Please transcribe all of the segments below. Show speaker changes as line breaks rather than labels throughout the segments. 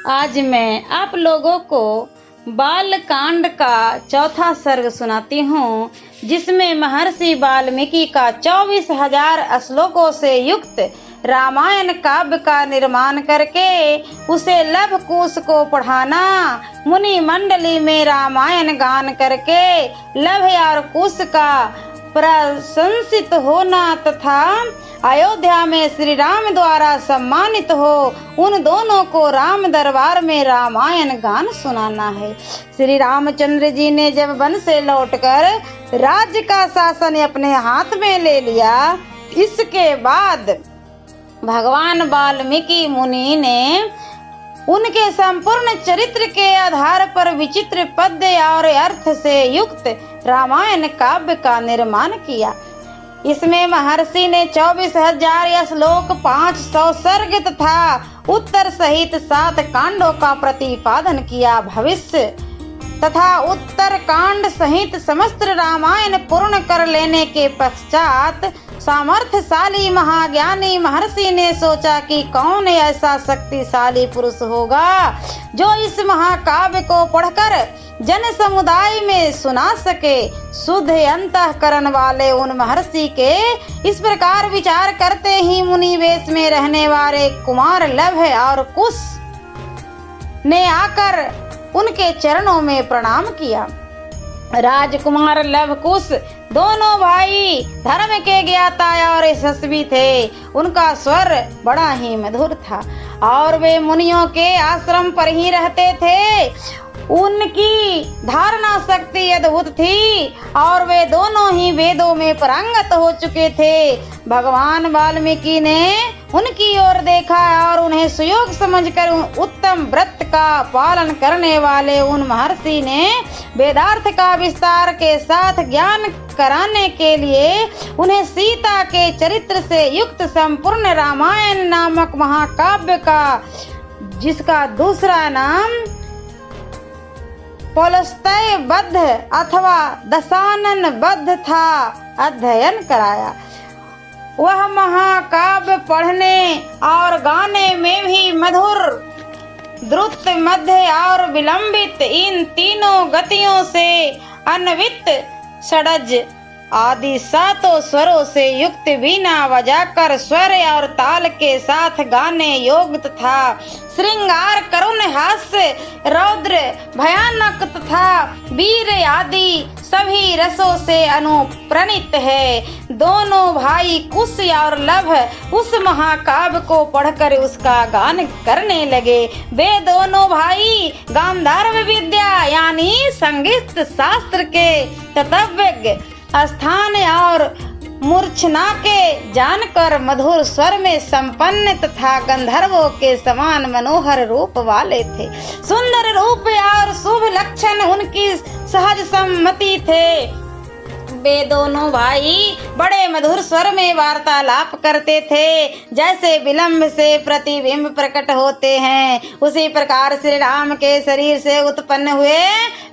आज मैं आप लोगों को बालकांड का चौथा सर्ग सुनाती हूँ, जिसमें महर्षि वाल्मीकि का 24,000 श्लोकों से युक्त रामायण काव्य का निर्माण करके उसे लवकुश को पढ़ाना, मुनि मंडली में रामायण गान करके लव और कुश का प्रशंसित होना तथा अयोध्या में श्री राम द्वारा सम्मानित हो उन दोनों को राम दरबार में रामायण गान सुनाना है। श्री रामचंद्र जी ने जब वन से लौटकर राज्य का शासन अपने हाथ में ले लिया, इसके बाद भगवान वाल्मीकि मुनि ने उनके संपूर्ण चरित्र के आधार पर विचित्र पद्य और अर्थ से युक्त रामायण काव्य का निर्माण किया। इसमें महर्षि ने 24,000 श्लोक, 500 सर्ग तथा उत्तर सहित 7 कांडों का प्रतिपादन किया। भविष्य तथा उत्तर कांड सहित समस्त रामायण पूर्ण कर लेने के पश्चात सामर्थ्यशाली महाज्ञानी महर्षि ने सोचा कि कौन ऐसा शक्तिशाली पुरुष होगा जो इस महाकाव्य को पढ़कर जन समुदाय में सुना सके। शुद्ध अंतःकरण वाले उन महर्षि के इस प्रकार विचार करते ही मुनि वेश में रहने वाले कुमार लव और कुश ने आकर उनके चरणों में प्रणाम किया। राजकुमार लव कुश दोनों भाई धर्म के ज्ञाता और यशस्वी थे। उनका स्वर बड़ा ही मधुर था और वे मुनियों के आश्रम पर ही रहते थे। उनकी धारणा शक्ति अद्भुत थी और वे दोनों ही वेदों में पारंगत हो चुके थे। भगवान वाल्मीकि ने उनकी ओर देखा और उन्हें सुयोग समझकर उत्तम व्रत का पालन करने वाले उन महर्षि ने वेदार्थ का विस्तार के साथ ज्ञान कराने के लिए उन्हें सीता के चरित्र से युक्त संपूर्ण रामायण नामक महाकाव्य का, जिसका दूसरा नाम पौलस्त्य बद्ध अथवा दशानन बद्ध था, अध्ययन कराया। वह महाकाव्य पढ़ने और गाने में भी मधुर, द्रुत, मध्य और विलंबित इन तीनों गतियों से अन्वित षड्ज आदि 7 स्वरों से युक्त वीणा बजाकर स्वर और ताल के साथ गाने योग्य तथा श्रृंगार, करुण, हास्य, रौद्र, भयानक तथा वीर आदि सभी रसों से अनुप्राणित है। दोनों भाई कुश और लव उस महाकाव्य को पढ़कर उसका गान करने लगे। वे दोनों भाई गांधर्व विद्या यानी संगीत शास्त्र के तत्वज्ञ, स्थान और मूर्छना के जानकर मधुर स्वर में संपन्न तथा गंधर्वों के समान मनोहर रूप वाले थे। सुंदर रूप और शुभ लक्षण उनकी सहज सम्मति थे। वे दोनों भाई बड़े मधुर स्वर में वार्तालाप करते थे। जैसे विलंब से प्रतिबिंब प्रकट होते हैं, उसी प्रकार श्री राम के शरीर से उत्पन्न हुए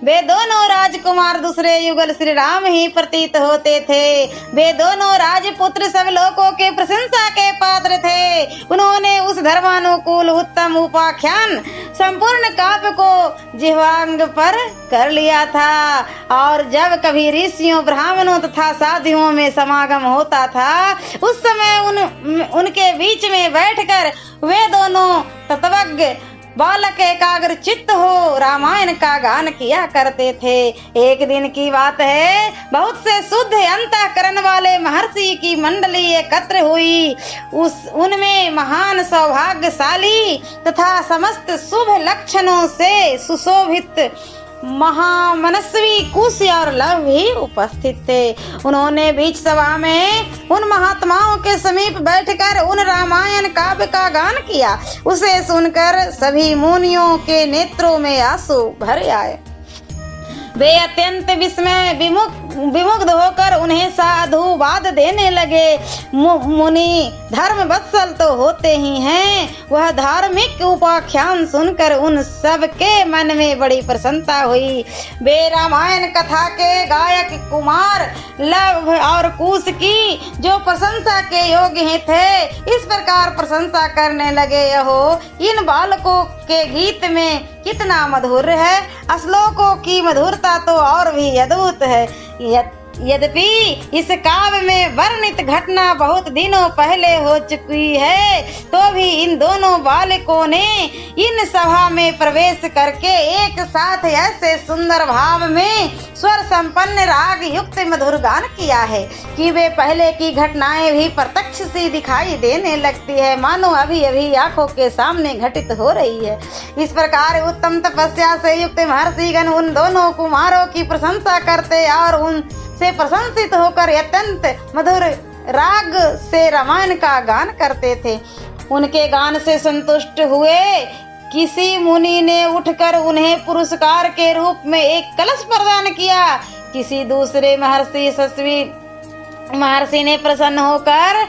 वे दोनों राजकुमार दूसरे युगल श्री राम ही प्रतीत होते थे। वे दोनों राजपुत्र सब लोगों के प्रशंसा के पात्र थे। उन्होंने उस धर्मानुकूल उत्तम उपाख्यान संपूर्ण काव्य को जिह्वांग पर कर लिया था और जब कभी ऋषियों, ब्राह्मणों तथा साधुओं में समागम होता था, उस समय उनके बीच में बैठकर वे दोनों तत्वज्ञ बालक एकाग्र चित्त हो रामायण का गान किया करते थे। एक दिन की बात है, बहुत से शुद्ध अंतःकरण वाले महर्षि की मंडली एकत्र हुई। उनमें महान सौभाग्यशाली तथा समस्त शुभ लक्षणों से सुशोभित महामनस्वी कुश और लव भी उपस्थित थे। उन्होंने बीच सभा में उन महात्माओं के समीप बैठकर उन रामायण काव्य का गान किया। उसे सुनकर सभी मुनियों के नेत्रों में आंसू भर आए। वे अत्यंत विस्मय विमुग्ध होकर उन्हें साधुवाद देने लगे। मुनि धर्म वत्सल तो होते ही हैं। वह धार्मिक उपाख्यान सुनकर उन सब के मन में बड़ी प्रसन्नता हुई। वे रामायण कथा के गायक कुमार लव और कुश की जो प्रशंसा के योग्य थे, इस प्रकार प्रशंसा करने लगे। यहो, इन बालकों के गीत में कितना मधुर है। श्लोकों की मधुरता तो और भी अद्भुत है। यद्यपि इस काव्य में वर्णित घटना बहुत दिनों पहले हो चुकी है, तो भी इन दोनों बालकों ने इन सभा में प्रवेश करके एक साथ ऐसे सुंदर भाव में स्वर संपन्न राग युक्त मधुर गान किया है कि वे पहले की घटनाएं भी प्रत्यक्ष सी दिखाई देने लगती है, मानो अभी अभी आंखों के सामने घटित हो रही है। इस प्रकार उत्तम तपस्या से युक्त महर्षिगण उन दोनों कुमारों की प्रशंसा करते और उन से प्रशंसित होकर अत्यंत मधुर राग से रामायण का गान करते थे। उनके गान से संतुष्ट हुए किसी मुनि ने उठकर उन्हें पुरस्कार के रूप में एक कलश प्रदान किया। किसी दूसरे महर्षि ने प्रसन्न होकर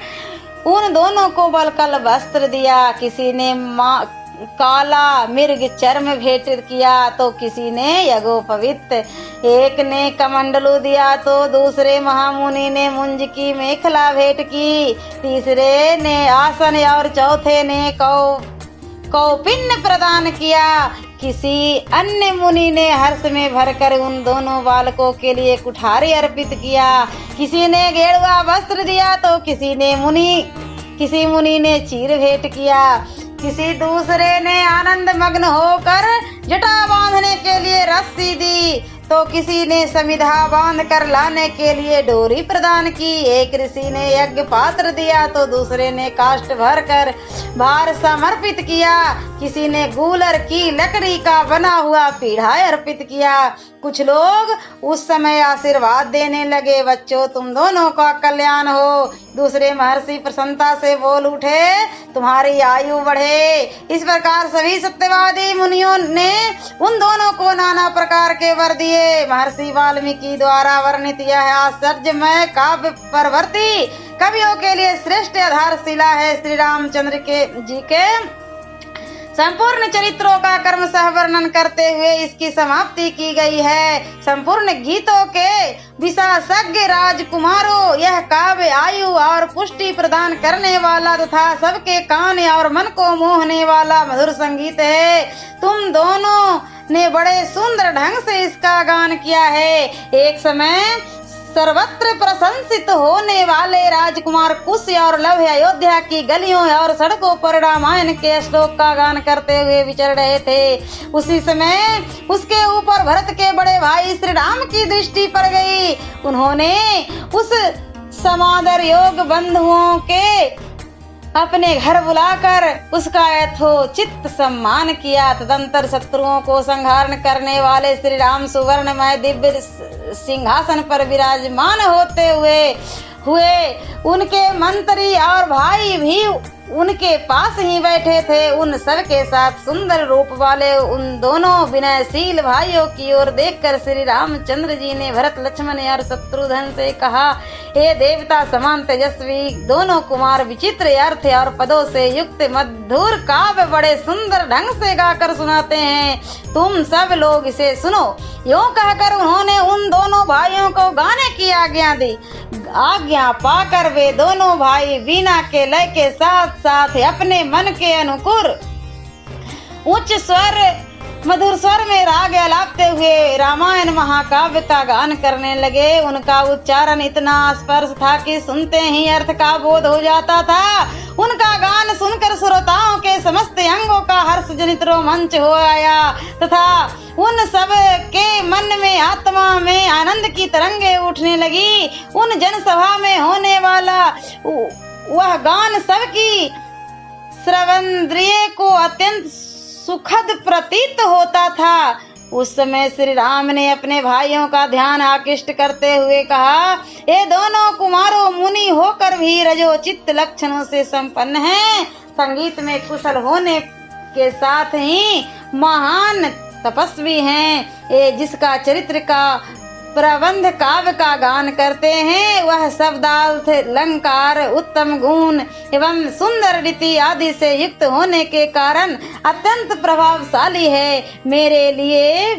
उन दोनों को बलकल वस्त्र दिया। किसी ने काला मिर्ग चर्म भेंट किया तो किसी ने यज्ञोपवीत, एक ने कमंडलू दिया तो दूसरे महामुनि ने मुंज की मेखला भेंट की, तीसरे ने आसन और चौथे ने कौपिन प्रदान किया। किसी अन्य मुनि ने हर्ष में भरकर उन दोनों बालकों के लिए कुठारी अर्पित किया। किसी ने गेरुआ वस्त्र दिया तो किसी मुनि ने चीर भेंट किया। किसी दूसरे ने आनंद मग्न होकर जटा बांधने के लिए रस्सी दी तो किसी ने समिधा बांध कर लाने के लिए डोरी प्रदान की। एक ऋषि ने यज्ञ पात्र दिया तो दूसरे ने काष्ठ भर कर भार समर्पित किया। किसी ने गूलर की लकड़ी का बना हुआ पीढ़ा अर्पित किया। कुछ लोग उस समय आशीर्वाद देने लगे, बच्चों तुम दोनों का कल्याण हो। दूसरे महर्षि प्रसन्नता से बोल उठे, तुम्हारी आयु बढ़े। इस प्रकार सभी सत्यवादी मुनियों ने उन दोनों को नाना प्रकार के वर दिए। महर्षि वाल्मीकि द्वारा वर्णित यह आश्चर्यमय काव्य परवर्ती कवियों के लिए श्रेष्ठ आधारशिला है। श्री रामचंद्र जी के संपूर्ण चरित्रों का क्रमशः वर्णन करते हुए इसकी समाप्ति की गई है। संपूर्ण गीतों के विशेषज्ञ राजकुमारों, यह काव्य आयु और पुष्टि प्रदान करने वाला तथा सबके कान और मन को मोहने वाला मधुर संगीत है। तुम दोनों ने बड़े सुंदर ढंग से इसका गान किया है। एक समय सर्वत्र प्रशंसित होने वाले राजकुमार कुश और लव अयोध्या की गलियों और सड़कों पर रामायण के श्लोक का गान करते हुए विचर रहे थे। उसी समय उसके ऊपर भरत के बड़े भाई श्री राम की दृष्टि पड़ गई। उन्होंने उस समादर योग बंधुओं के अपने घर बुलाकर उसका यथोचित सम्मान किया। तदंतर शत्रुओं को संहार करने वाले श्री राम सुवर्णमय दिव्य सिंहासन पर विराजमान होते हुए उनके मंत्री और भाई भी उनके पास ही बैठे थे। उन सब के साथ सुंदर रूप वाले उन दोनों विनयशील भाइयों की ओर देखकर श्री रामचंद्र जी ने भरत लक्ष्मण और शत्रुघ्न से कहा, हे देवता समान तेजस्वी दोनों कुमार, विचित्र अर्थ और पदों से युक्त मधुर काव्य बड़े सुंदर ढंग से गाकर सुनाते हैं, तुम सब लोग इसे सुनो। यूं कहकर उन्होंने उन दोनों भाइयों को गाने की आज्ञा दी। आज्ञा पाकर वे दोनों भाई वीणा के लय के साथ साथ अपने मन के अनुकूल उच्च स्वर मधुर स्वर में राग अलापते हुए रामायण महाकाव्य का गान करने लगे। उनका उच्चारण इतना स्पर्श था कि सुनते ही अर्थ का बोध हो जाता था। उनका गान सुनकर श्रोताओं के समस्त अंगों का हर्ष जनित रोमांच हो आया तथा उन सब के मन में आत्मा में आनंद की तरंगे उठने लगी। उन जनसभा में होने वाला वह गान सबकी श्रवणेंद्रिय को अत्यंत सुखद प्रतीत होता था। उस समय श्री राम ने अपने भाइयों का ध्यान आकृष्ट करते हुए कहा, ये दोनों कुमारों मुनि होकर भी रजोचित लक्षणों से संपन्न हैं, संगीत में कुशल होने के साथ ही महान तपस्वी हैं। ये जिसका चरित्र का प्रबंध काव्य का गान करते हैं, वह शब्दार्थ, अलंकार, उत्तम गुण एवं सुंदर रीति आदि से युक्त होने के कारण अत्यंत प्रभावशाली है। मेरे लिए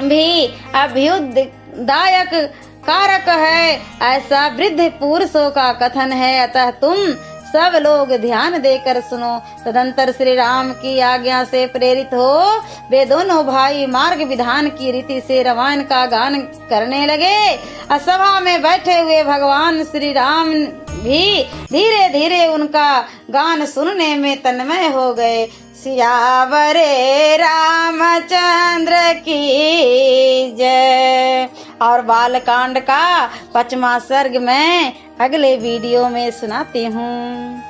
भी अभ्युदयदायक कारक है, ऐसा वृद्ध पुरुषों का कथन है। अतः तुम सब लोग ध्यान देकर सुनो। तदंतर श्री राम की आज्ञा से प्रेरित हो वे दोनों भाई मार्ग विधान की रीति से रामायण का गान करने लगे। सभा में बैठे हुए भगवान श्री राम भी धीरे धीरे उनका गान सुनने में तन्मय हो गए। सियावरे रामचंद्र की जय। और बालकांड का 5वां सर्ग मैं अगले वीडियो में सुनाती हूँ।